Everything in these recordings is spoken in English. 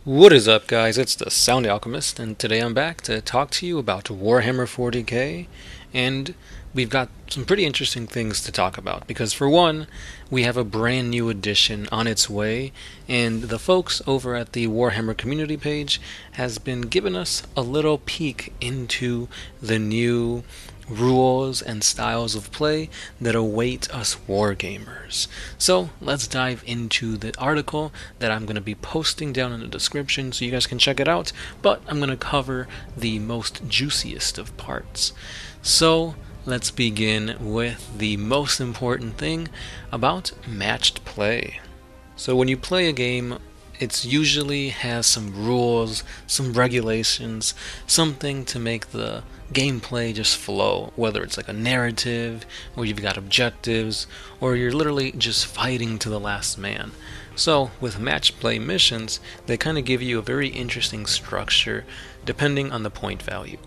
What is up, guys? It's the Sound Alchemist, and today I'm back to talk to you about Warhammer 40K, and we've got some pretty interesting things to talk about, because for one, we have a brand new edition on its way, and the folks over at the Warhammer community page has been giving us a little peek into the new rules and styles of play that await us wargamers. So let's dive into the article that I'm going to be posting down in the description so you guys can check it out, but I'm going to cover the most juiciest of parts. So let's begin with the most important thing about matched play. So when you play a game, it usually has some rules, some regulations, something to make the gameplay just flow, whether it's like a narrative, or you've got objectives, or you're literally just fighting to the last man. So with match play missions, they kind of give you a very interesting structure depending on the point value.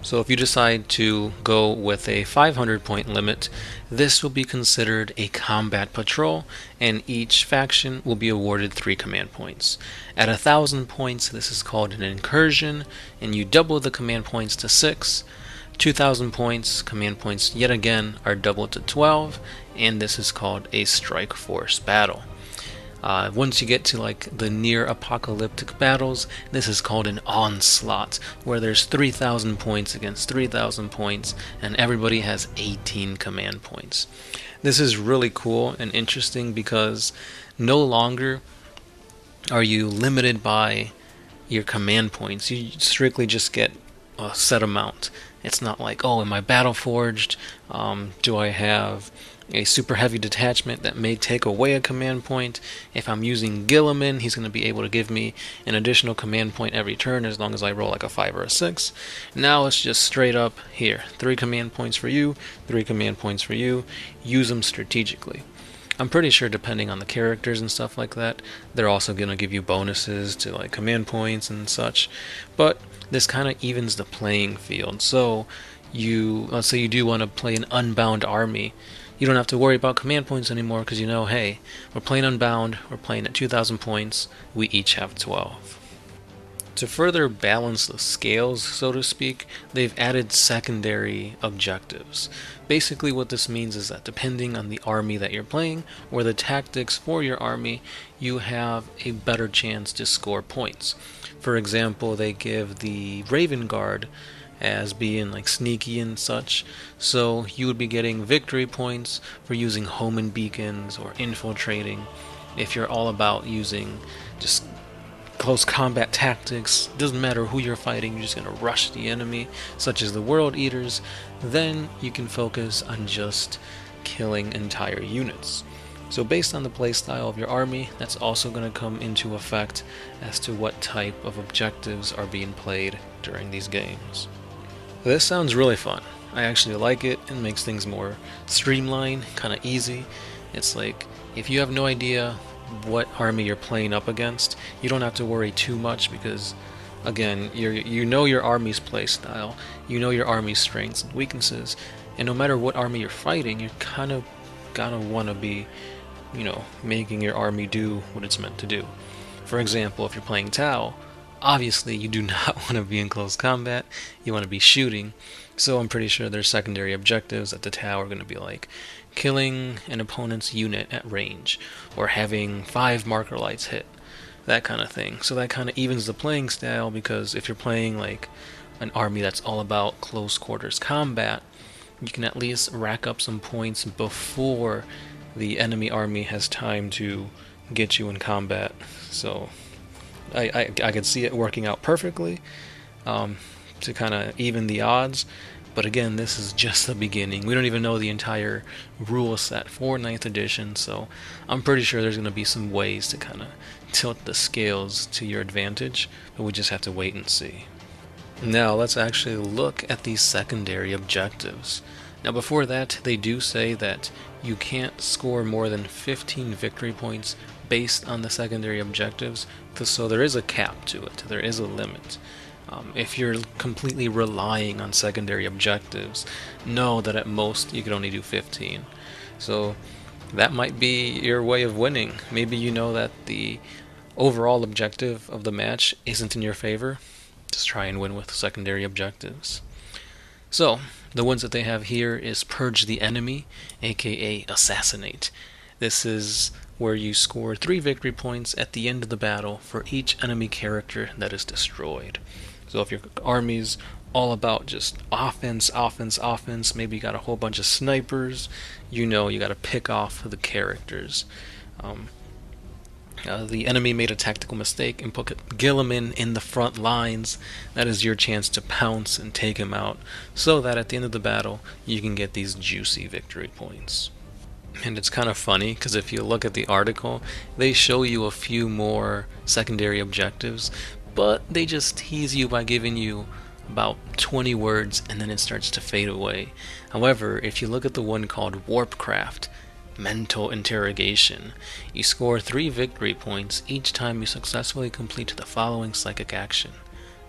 So if you decide to go with a 500 point limit, this will be considered a combat patrol, and each faction will be awarded 3 command points. At 1,000 points, this is called an incursion, and you double the command points to 6. 2,000 points, command points yet again are doubled to 12, and this is called a strike force battle. Once you get to like the near apocalyptic battles, this is called an onslaught, where there's 3,000 points against 3,000 points, and everybody has 18 command points. This is really cool and interesting because no longer are you limited by your command points. You strictly just get a set amount. It's not like, oh, am I battle forged? Do I have a super heavy detachment that may take away a command point? If I'm using Gilliman, he's going to be able to give me an additional command point every turn as long as I roll like a 5 or a 6. Now it's just straight up here. 3 command points for you, 3 command points for you. Use them strategically. I'm pretty sure depending on the characters and stuff like that, they're also going to give you bonuses to like command points and such. But this kind of evens the playing field. So let's say you do want to play an unbound army, you don't have to worry about command points anymore because you know, hey, we're playing Unbound, we're playing at 2,000 points, we each have 12. To further balance the scales, so to speak, they've added secondary objectives. Basically what this means is that depending on the army that you're playing, or the tactics for your army, you have a better chance to score points. For example, they give the Raven Guard as being like sneaky and such, so you would be getting victory points for using homing beacons or infiltrating. If you're all about using just close combat tactics, doesn't matter who you're fighting, you're just going to rush the enemy, such as the World Eaters, then you can focus on just killing entire units. So based on the playstyle of your army, that's also going to come into effect as to what type of objectives are being played during these games. This sounds really fun. I actually like it. It makes things more streamlined, kind of easy. It's like, if you have no idea what army you're playing up against, you don't have to worry too much because, again, you know your army's playstyle, you know your army's strengths and weaknesses, and no matter what army you're fighting, you kind of gotta want to be, making your army do what it's meant to do. For example, if you're playing Tau, obviously you do not want to be in close combat, you want to be shooting, so I'm pretty sure there's secondary objectives at the Tau are going to be like killing an opponent's unit at range, or having 5 marker lights hit, that kind of thing. So that kind of evens the playing style, because if you're playing like an army that's all about close quarters combat, you can at least rack up some points before the enemy army has time to get you in combat. So I could see it working out perfectly to kind of even the odds. But again, this is just the beginning. We don't even know the entire rule set for 9th edition, so I'm pretty sure there's going to be some ways to kind of tilt the scales to your advantage, but we just have to wait and see. Now let's actually look at these secondary objectives. Now before that, they do say that you can't score more than 15 victory points based on the secondary objectives, so there is a cap to it, there is a limit. If you're completely relying on secondary objectives, know that at most you could only do 15. So that might be your way of winning. Maybe you know that the overall objective of the match isn't in your favor, just try and win with secondary objectives. So, the ones that they have here is Purge the Enemy, aka Assassinate. This is where you score 3 victory points at the end of the battle for each enemy character that is destroyed. So if your army's all about just offense, offense, offense, maybe you got a whole bunch of snipers, you know you got to pick off the characters. The enemy made a tactical mistake and put Gilliman in the front lines. That is your chance to pounce and take him out, so that at the end of the battle you can get these juicy victory points. And it's kind of funny, because if you look at the article, they show you a few more secondary objectives, but they just tease you by giving you about 20 words and then it starts to fade away. However, if you look at the one called Warpcraft, Mental Interrogation, you score 3 victory points each time you successfully complete the following psychic action.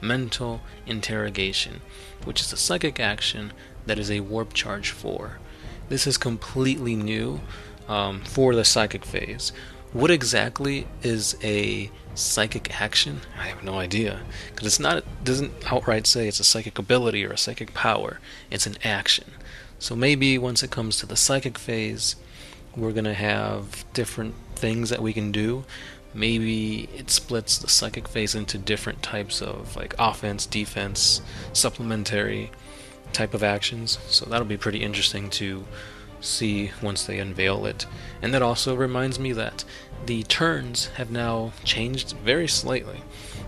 Mental Interrogation, which is a psychic action that is a warp charge 4. This is completely new for the psychic phase. What exactly is a psychic action? I have no idea, because it doesn't outright say it's a psychic ability or a psychic power. It's an action. So maybe once it comes to the psychic phase, we're gonna have different things that we can do. Maybe it splits the psychic phase into different types of like offense, defense, supplementary type of actions. So that'll be pretty interesting to see once they unveil it. And that also reminds me that the turns have now changed very slightly.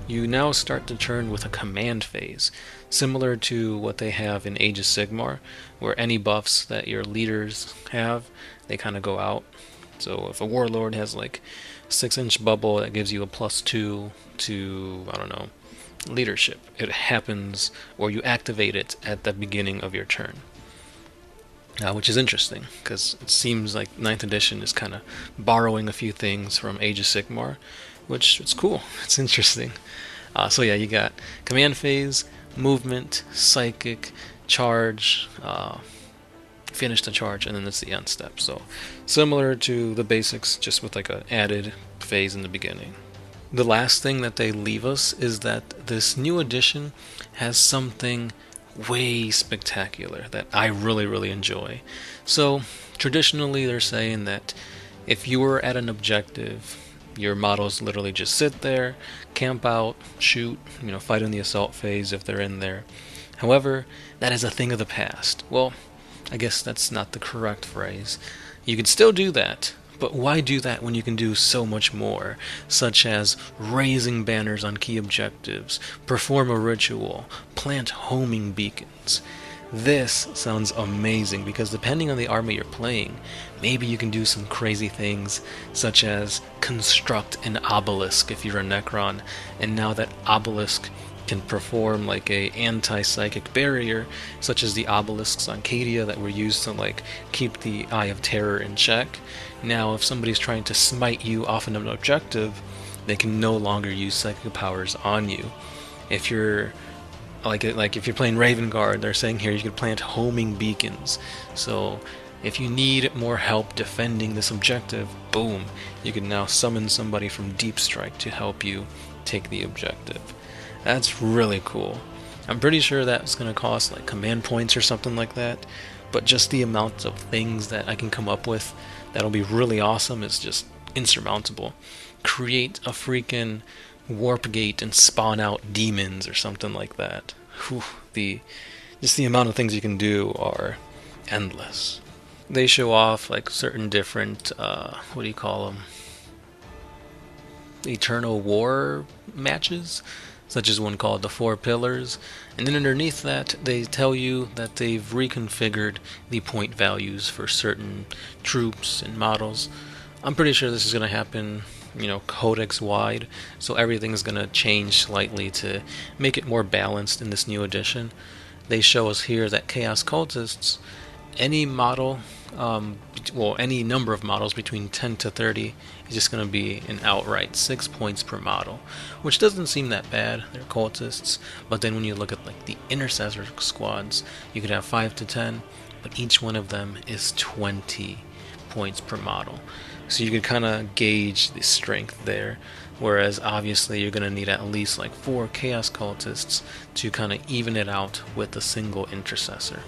You now start to turn with a command phase, similar to what they have in Age of Sigmar, where any buffs that your leaders have, they kind of go out. So if a warlord has like 6-inch bubble that gives you a +2 to, I don't know, leadership, it happens, or you activate it at the beginning of your turn. Which is interesting, because it seems like 9th edition is kind of borrowing a few things from Age of Sigmar, which it's cool, it's interesting. So yeah, you got command phase, movement, psychic, charge, finish the charge, and then it's the end step. So similar to the basics, just with like an added phase in the beginning. The last thing that they leave us is that this new edition has something way spectacular that I really, really enjoy. So traditionally they're saying that if you were at an objective, your models literally just sit there, camp out, shoot, fight in the assault phase if they're in there. However, that is a thing of the past. Well, I guess that's not the correct phrase. You can still do that, but why do that when you can do so much more, such as raising banners on key objectives, perform a ritual, plant homing beacons? This sounds amazing, because depending on the army you're playing, maybe you can do some crazy things, such as construct an obelisk if you're a Necron, and now that obelisk can perform like a anti-psychic barrier, such as the obelisks on Cadia that were used to like keep the Eye of Terror in check. Now if somebody's trying to smite you off an objective, they can no longer use psychic powers on you. If you're if you're playing Raven Guard, they're saying here you can plant homing beacons. So if you need more help defending this objective, boom, you can now summon somebody from Deep Strike to help you take the objective. That's really cool. I'm pretty sure that's going to cost like command points or something like that, but just the amount of things that I can come up with that'll be really awesome is just insurmountable. Create a freaking warp gate and spawn out demons or something like that. Whew, just the amount of things you can do are endless. They show off like certain different, what do you call them? Eternal War matches, such as one called the Four Pillars, and then underneath that they tell you that they've reconfigured the point values for certain troops and models. I'm pretty sure this is going to happen, codex wide, so everything's going to change slightly to make it more balanced in this new edition. They show us here that Chaos Cultists, any model, any number of models between 10 to 30 is just going to be an outright 6 points per model, which doesn't seem that bad. They're cultists, but then when you look at like the intercessor squads, you could have 5 to 10, but each one of them is 20 points per model. So you can kind of gauge the strength there. whereas obviously you're going to need at least like 4 Chaos Cultists to kind of even it out with a single Intercessor.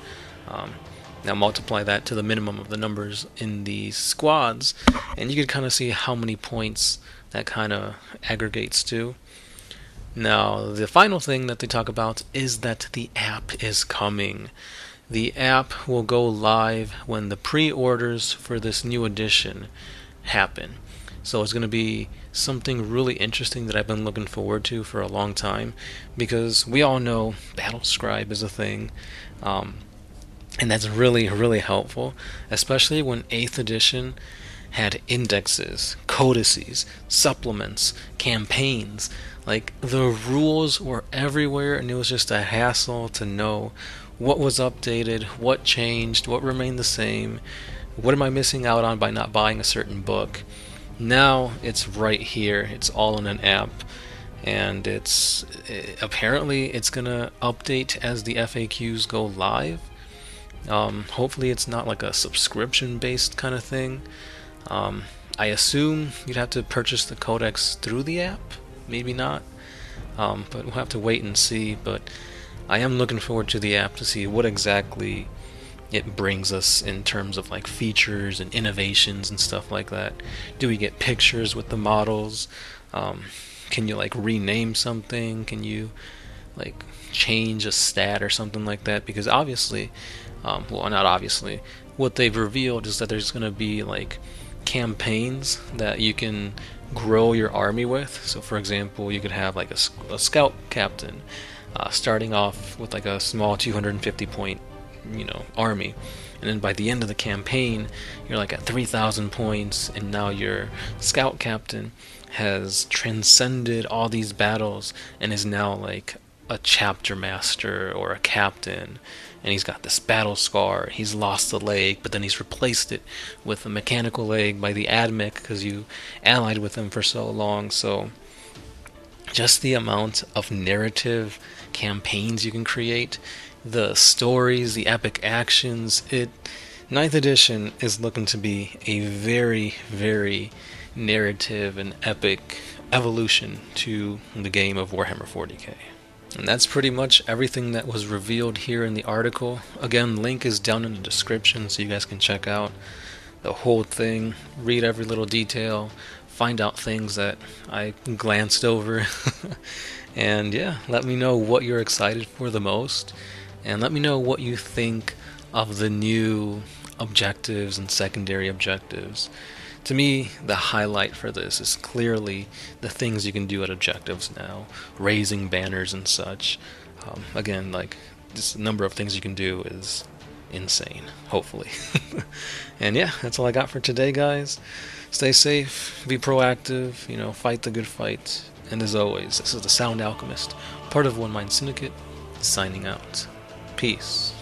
Now multiply that to the minimum of the numbers in these squads, and you can kind of see how many points that kind of aggregates to. Now, the final thing that they talk about is that the app is coming. The app will go live when the pre-orders for this new edition happen. So it's going to be something really interesting that I've been looking forward to for a long time, because we all know Battle Scribe is a thing, and that's really, really helpful, especially when 8th edition had indexes, codices, supplements, campaigns. Like, the rules were everywhere, and it was just a hassle to know what was updated, what changed, what remained the same, what am I missing out on by not buying a certain book. Now it's right here, it's all in an app, and apparently it's gonna update as the FAQs go live. Hopefully it's not like a subscription based kind of thing. I assume you'd have to purchase the codex through the app, maybe not, but we'll have to wait and see. But I am looking forward to the app to see what exactly it brings us in terms of like features and innovations and stuff like that. Do we get pictures with the models? Can you like rename something? Can you like change a stat or something like that? Because obviously, well, not obviously, what they've revealed is that there's going to be like campaigns that you can grow your army with. So for example, you could have like a scout captain starting off with like a small 250 point army, and then by the end of the campaign you're like at 3,000 points, and now your scout captain has transcended all these battles and is now like a chapter master or a captain, and he's got this battle scar. He's lost a leg, but then he's replaced it with a mechanical leg by the admech because you allied with him for so long. So just the amount of narrative campaigns you can create, the stories, the epic actions, 9th edition is looking to be a very, very narrative and epic evolution to the game of Warhammer 40K. And that's pretty much everything that was revealed here in the article. Again, link is down in the description so you guys can check out the whole thing, read every little detail, find out things that I glanced over. And yeah, let me know what you're excited for the most, and let me know what you think of the new objectives and secondary objectives. To me, the highlight for this is clearly the things you can do at objectives now, raising banners and such. Again, like, this number of things you can do is insane, hopefully. And yeah, that's all I got for today, guys. Stay safe, be proactive, fight the good fight. And as always, this is the Sound Alchemist, part of One Mind Syndicate, signing out. Peace.